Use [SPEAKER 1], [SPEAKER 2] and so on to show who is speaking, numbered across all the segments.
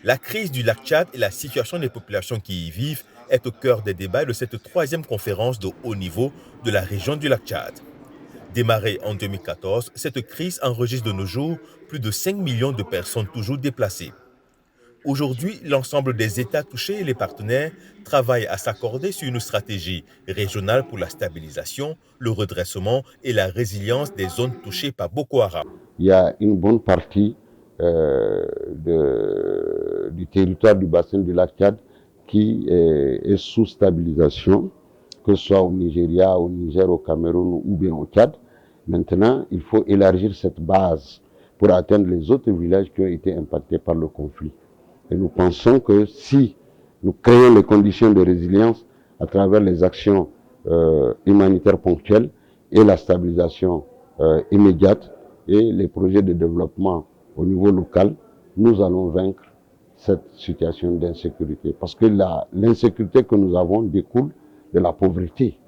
[SPEAKER 1] La crise du lac Tchad et la situation des populations qui y vivent est au cœur des débats de cette troisième conférence de haut niveau de la région du lac Tchad. Démarrée en 2014, cette crise enregistre de nos jours plus de 5 millions de personnes toujours déplacées. Aujourd'hui, l'ensemble des États touchés et les partenaires travaillent à s'accorder sur une stratégie régionale pour la stabilisation, le redressement et la résilience des zones touchées par Boko Haram.
[SPEAKER 2] Il y a une bonne partie du territoire du bassin du lac Tchad qui est sous stabilisation, que ce soit au Nigeria, au Niger, au Cameroun ou bien au Tchad. Maintenant, il faut élargir cette base pour atteindre les autres villages qui ont été impactés par le conflit. Et nous pensons que si nous créons les conditions de résilience à travers les actions humanitaires ponctuelles et la stabilisation immédiate et les projets de développement au niveau local, nous allons vaincre cette situation d'insécurité. Parce que l'insécurité que nous avons découle de la pauvreté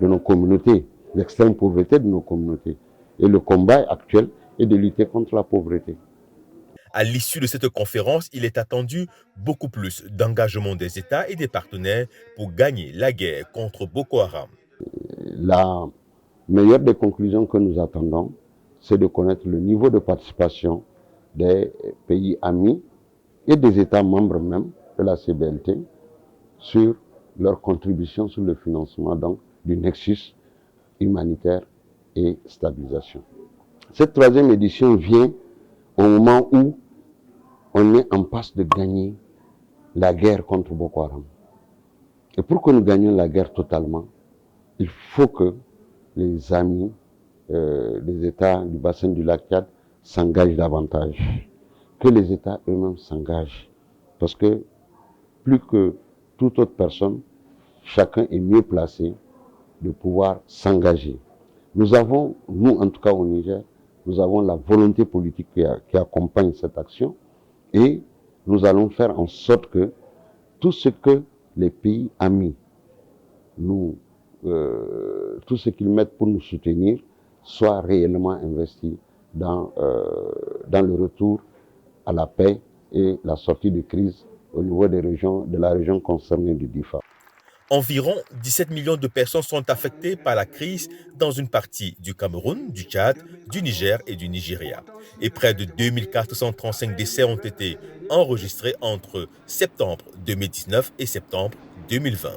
[SPEAKER 2] de nos communautés, l'extrême pauvreté de nos communautés. Et le combat actuel est de lutter contre la pauvreté.
[SPEAKER 1] À l'issue de cette conférence, il est attendu beaucoup plus d'engagement des États et des partenaires pour gagner la guerre contre Boko Haram.
[SPEAKER 2] La meilleure des conclusions que nous attendons, c'est de connaître le niveau de participation des pays amis et des États membres même de la CBLT sur leur contribution sur le financement donc, du nexus humanitaire et stabilisation. Cette troisième édition vient au moment où on est en passe de gagner la guerre contre Boko Haram. Et pour que nous gagnions la guerre totalement, il faut que les amis des États du bassin du lac Tchad s'engagent davantage, que les États eux-mêmes s'engagent. Parce que plus que toute autre personne, chacun est mieux placé de pouvoir s'engager. Nous avons, nous en tout cas au Niger, nous avons la volonté politique qui accompagne cette action et nous allons faire en sorte que tout ce que les pays amis tout ce qu'ils mettent pour nous soutenir soit réellement investi dans le retour à la paix et la sortie de crise au niveau de la région concernée du DIFA.
[SPEAKER 1] Environ 17 millions de personnes sont affectées par la crise dans une partie du Cameroun, du Tchad, du Niger et du Nigeria. Et près de 2435 décès ont été enregistrés entre septembre 2019 et septembre 2020.